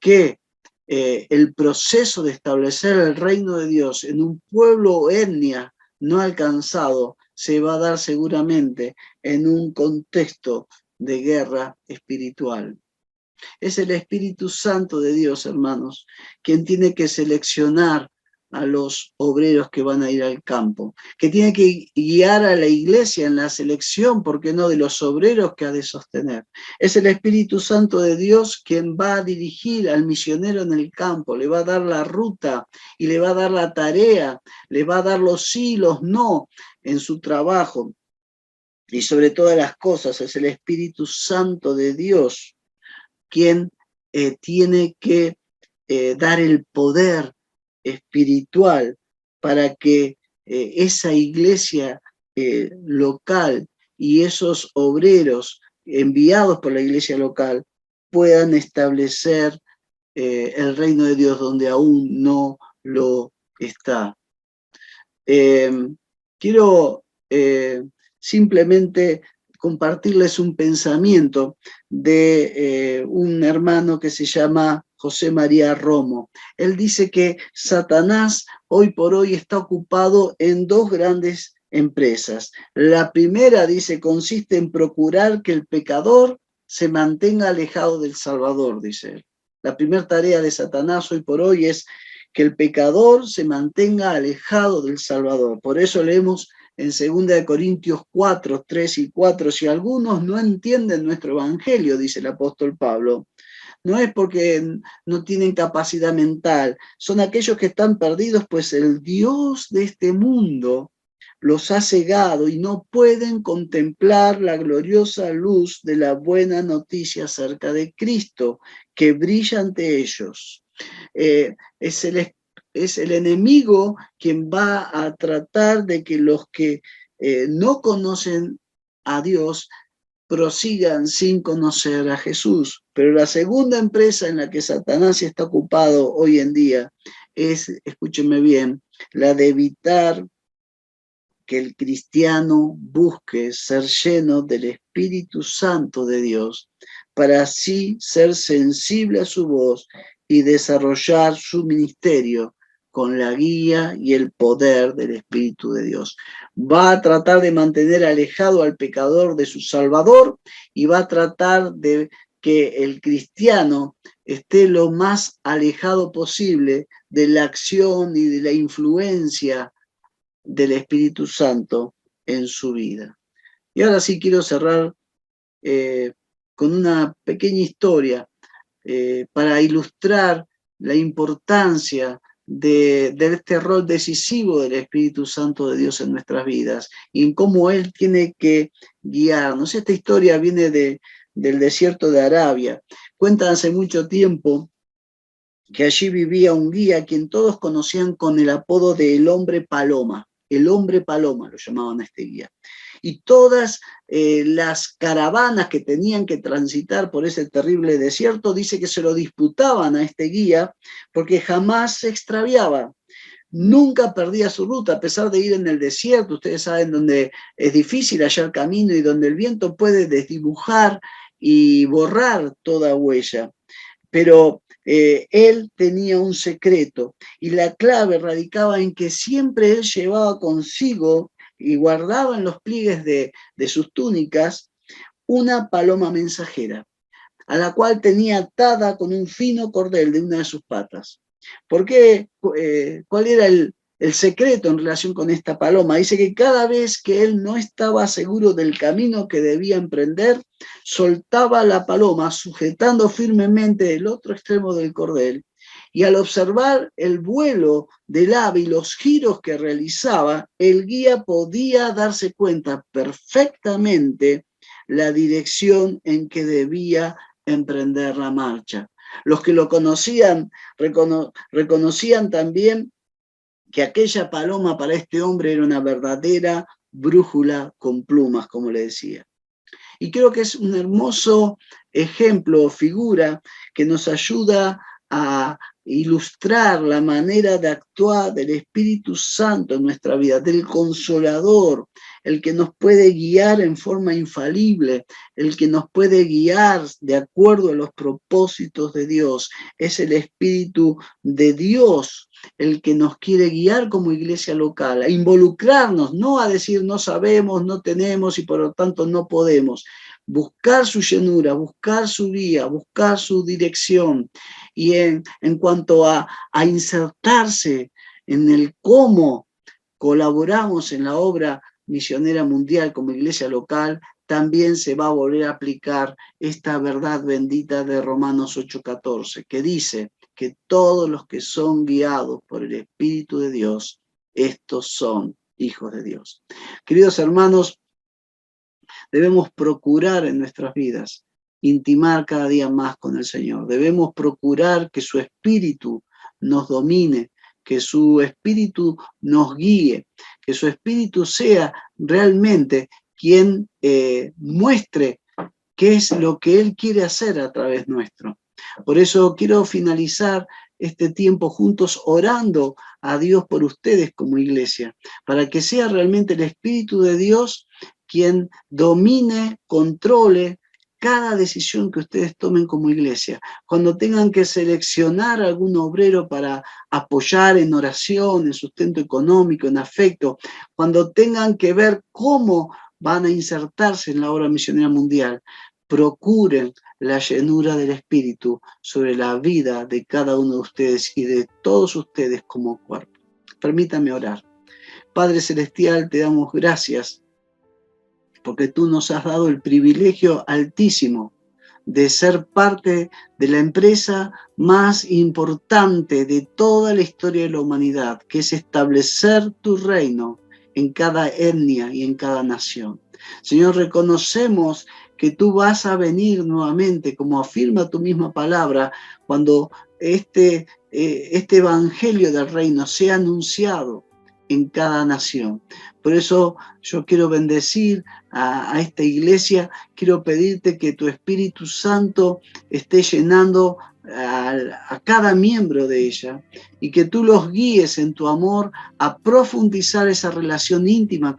que el proceso de establecer el reino de Dios en un pueblo o etnia no alcanzado se va a dar seguramente en un contexto de guerra espiritual. Es el Espíritu Santo de Dios, hermanos, quien tiene que seleccionar a los obreros que van a ir al campo, que tiene que guiar a la iglesia en la selección, ¿por qué no?, de los obreros que ha de sostener. Es el Espíritu Santo de Dios quien va a dirigir al misionero en el campo, le va a dar la ruta y le va a dar la tarea, le va a dar los sí y los no en su trabajo. Y sobre todas las cosas es el Espíritu Santo de Dios quien tiene que dar el poder espiritual para que esa iglesia local y esos obreros enviados por la iglesia local puedan establecer el reino de Dios donde aún no lo está. Quiero simplemente compartirles un pensamiento de un hermano que se llama José María Romo. Él dice que Satanás hoy por hoy está ocupado en dos grandes empresas. La primera, dice, consiste en procurar que el pecador se mantenga alejado del Salvador, dice él. La primera tarea de Satanás hoy por hoy es que el pecador se mantenga alejado del Salvador. Por eso leemos en 2 Corintios 4, 3 y 4, si algunos no entienden nuestro evangelio, dice el apóstol Pablo, no es porque no tienen capacidad mental, son aquellos que están perdidos, pues el Dios de este mundo los ha cegado y no pueden contemplar la gloriosa luz de la buena noticia acerca de Cristo, que brilla ante ellos. Es el enemigo quien va a tratar de que los que no conocen a Dios prosigan sin conocer a Jesús. Pero la segunda empresa en la que Satanás está ocupado hoy en día es, escúchenme bien, la de evitar que el cristiano busque ser lleno del Espíritu Santo de Dios para así ser sensible a su voz y desarrollar su ministerio con la guía y el poder del Espíritu de Dios. Va a tratar de mantener alejado al pecador de su Salvador y va a tratar de que el cristiano esté lo más alejado posible de la acción y de la influencia del Espíritu Santo en su vida. Y ahora sí quiero cerrar con una pequeña historia para ilustrar la importancia de este rol decisivo del Espíritu Santo de Dios en nuestras vidas y en cómo Él tiene que guiarnos. Esta historia viene del desierto de Arabia. Cuentan hace mucho tiempo que allí vivía un guía a quien todos conocían con el apodo de el hombre paloma. El hombre paloma lo llamaban a este guía. Y todas las caravanas que tenían que transitar por ese terrible desierto, dice que se lo disputaban a este guía porque jamás se extraviaba. Nunca perdía su ruta, a pesar de ir en el desierto, ustedes saben, donde es difícil hallar camino y donde el viento puede desdibujar y borrar toda huella. Pero él tenía un secreto y la clave radicaba en que siempre él llevaba consigo y guardaba en los pliegues de sus túnicas una paloma mensajera, a la cual tenía atada con un fino cordel de una de sus patas. ¿Por qué? ¿Cuál era el secreto en relación con esta paloma? Dice que cada vez que él no estaba seguro del camino que debía emprender, soltaba la paloma sujetando firmemente el otro extremo del cordel, y al observar el vuelo del ave y los giros que realizaba, el guía podía darse cuenta perfectamente la dirección en que debía emprender la marcha. Los que lo conocían reconocían también que aquella paloma para este hombre era una verdadera brújula con plumas, como le decía. Y creo que es un hermoso ejemplo o figura que nos ayuda a ilustrar la manera de actuar del Espíritu Santo en nuestra vida, del Consolador, el que nos puede guiar en forma infalible, el que nos puede guiar de acuerdo a los propósitos de Dios. Es el Espíritu de Dios el que nos quiere guiar como iglesia local, a involucrarnos, no a decir no sabemos, no tenemos y por lo tanto no podemos. Buscar su llenura, buscar su guía, buscar su dirección. Y en cuanto a insertarse en el cómo colaboramos en la obra misionera mundial como iglesia local, también se va a volver a aplicar esta verdad bendita de Romanos 8:14, que dice que todos los que son guiados por el Espíritu de Dios, estos son hijos de Dios. Queridos hermanos, debemos procurar en nuestras vidas intimar cada día más con el Señor. Debemos procurar que su Espíritu nos domine, que su Espíritu nos guíe, que su Espíritu sea realmente quien muestre qué es lo que Él quiere hacer a través nuestro. Por eso quiero finalizar este tiempo juntos orando a Dios por ustedes como iglesia, para que sea realmente el Espíritu de Dios quien domine, controle cada decisión que ustedes tomen como iglesia. Cuando tengan que seleccionar algún obrero para apoyar en oración, en sustento económico, en afecto, cuando tengan que ver cómo van a insertarse en la obra misionera mundial, procuren la llenura del Espíritu sobre la vida de cada uno de ustedes y de todos ustedes como cuerpo. Permítame orar. Padre Celestial, te damos gracias porque tú nos has dado el privilegio altísimo de ser parte de la empresa más importante de toda la historia de la humanidad, que es establecer tu reino en cada etnia y en cada nación. Señor, reconocemos que tú vas a venir nuevamente, como afirma tu misma palabra, cuando este evangelio del reino sea anunciado en cada nación. Por eso yo quiero bendecir a esta iglesia, quiero pedirte que tu Espíritu Santo esté llenando a cada miembro de ella y que tú los guíes en tu amor a profundizar esa relación íntima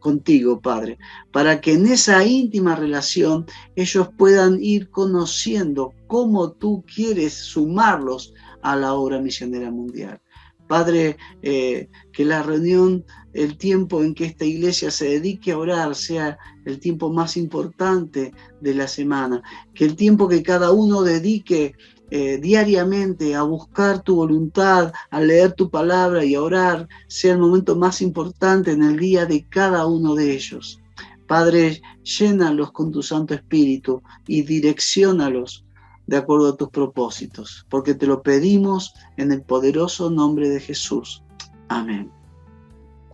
contigo, Padre, para que en esa íntima relación ellos puedan ir conociendo cómo tú quieres sumarlos a la obra misionera mundial. Padre, que la reunión, el tiempo en que esta iglesia se dedique a orar sea el tiempo más importante de la semana, que el tiempo que cada uno dedique diariamente a buscar tu voluntad, a leer tu palabra y a orar, sea el momento más importante en el día de cada uno de ellos. Padre, llénalos con tu Santo Espíritu y direcciónalos de acuerdo a tus propósitos, porque te lo pedimos en el poderoso nombre de Jesús. Amén.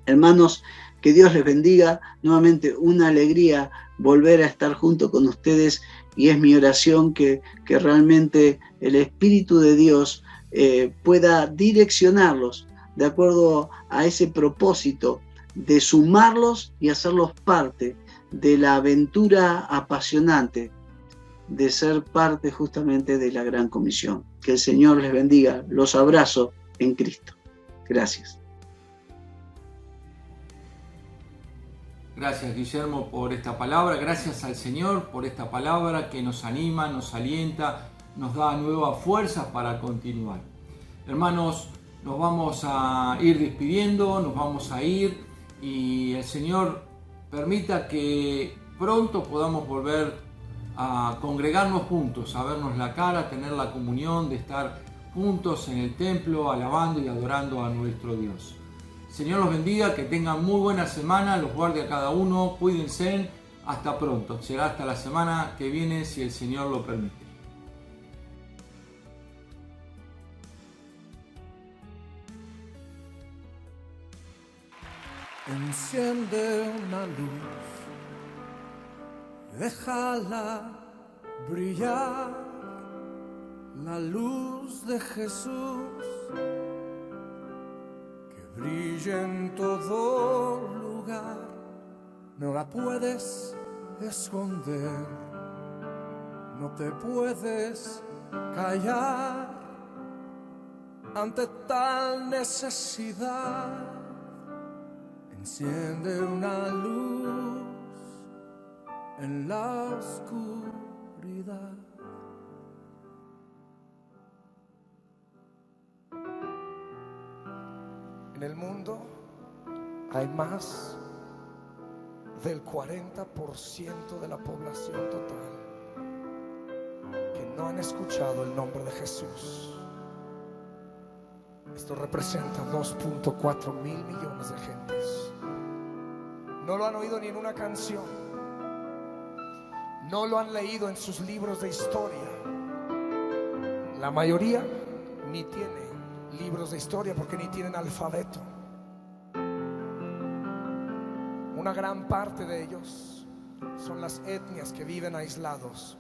Hermanos, que Dios les bendiga. Nuevamente una alegría volver a estar junto con ustedes y es mi oración que realmente el Espíritu de Dios pueda direccionarlos de acuerdo a ese propósito de sumarlos y hacerlos parte de la aventura apasionante de ser parte justamente de la Gran Comisión. Que el Señor les bendiga. Los abrazo en Cristo. Gracias. Gracias, Guillermo, por esta palabra. Gracias al Señor por esta palabra que nos anima, nos alienta, nos da nuevas fuerzas para continuar. Hermanos, nos vamos a ir despidiendo, nos vamos a ir y el Señor permita que pronto podamos volver a congregarnos juntos, a vernos la cara, a tener la comunión de estar juntos en el templo, alabando y adorando a nuestro Dios. Señor los bendiga, que tengan muy buena semana, los guarde a cada uno, cuídense, hasta pronto. Será hasta la semana que viene si el Señor lo permite. Enciende una luz, déjala brillar, la luz de Jesús, que brille en todo lugar, no la puedes esconder, no te puedes callar ante tal necesidad. Enciende una luz en la oscuridad. En el mundo hay más del 40% de la población total que no han escuchado el nombre de Jesús. Esto representa 2.4 mil millones de gentes. No lo han oído ni en una canción, no lo han leído en sus libros de historia. La mayoría ni tiene libros de historia porque ni tienen alfabeto. Una gran parte de ellos son las etnias que viven aislados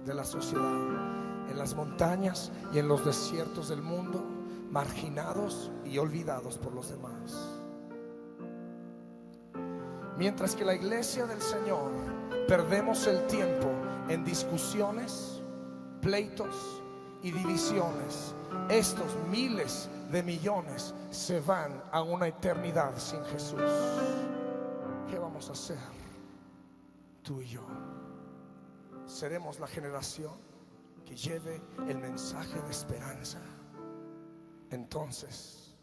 de la sociedad, en las montañas y en los desiertos del mundo, marginados y olvidados por los demás. Mientras que la iglesia del Señor perdemos el tiempo en discusiones, pleitos y divisiones, estos miles de millones se van a una eternidad sin Jesús. ¿Qué vamos a hacer tú y yo? ¿Seremos la generación que lleve el mensaje de esperanza? Entonces,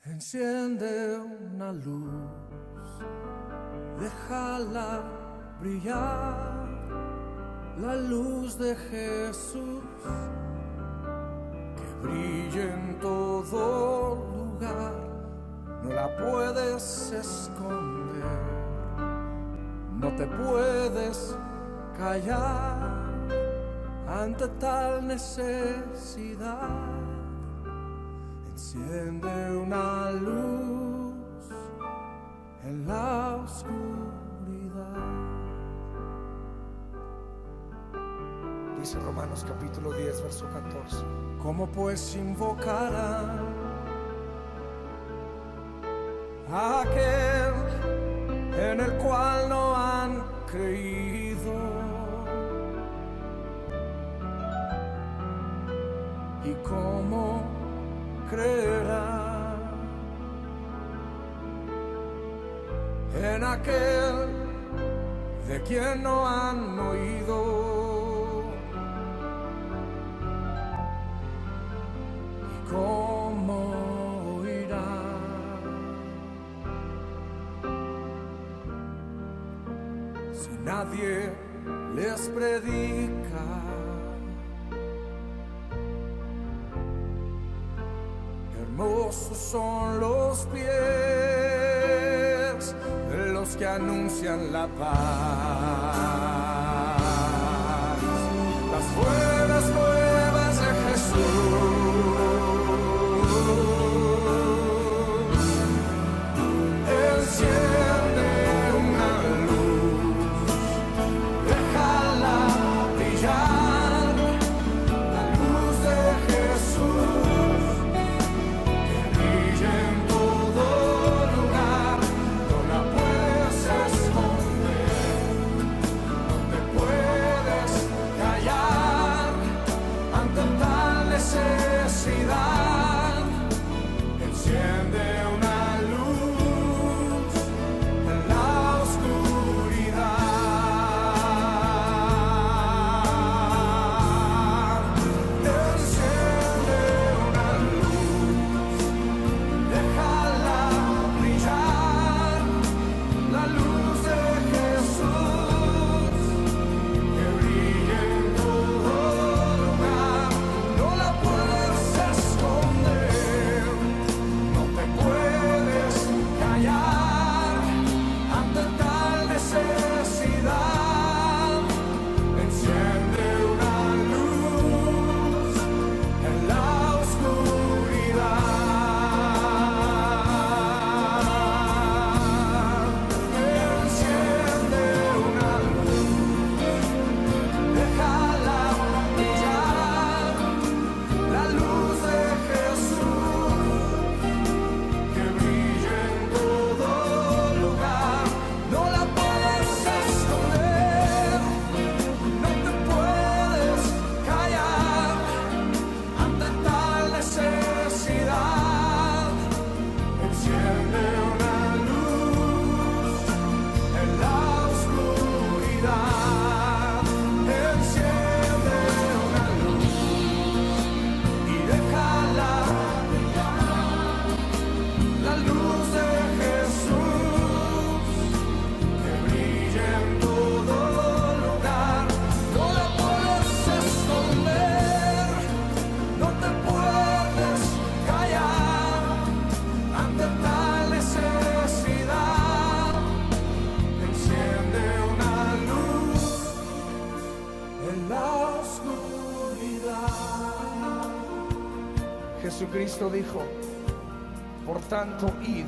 enciende una luz, déjala brillar, la luz de Jesús, que brille en todo lugar, no la puedes esconder, no te puedes callar ante tal necesidad. Enciende una luz en la oscuridad. dice Romanos capítulo 10, verso 14. ¿Cómo pues invocarán a aquel en el cual no han creído? ¿Y cómo creerán en aquel de quien no han oído? ¿Y cómo oirán si nadie les predica? Hermosos son los pies de los que anuncian la paz, las buenas nuevas de Jesús. Enciende una luz, déjala brillar, la luz de Jesús. Jesucristo dijo: por tanto, id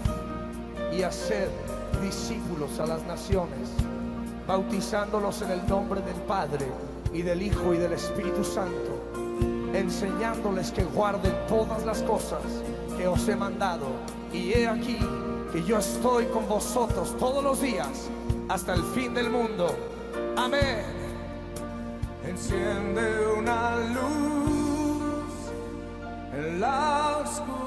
y haced discípulos a las naciones, bautizándolos en el nombre del Padre y del Hijo y del Espíritu Santo, enseñándoles que guarden todas las cosas que os he mandado. Y he aquí que yo estoy con vosotros todos los días hasta el fin del mundo. Amén. Enciende una luz en la oscuridad.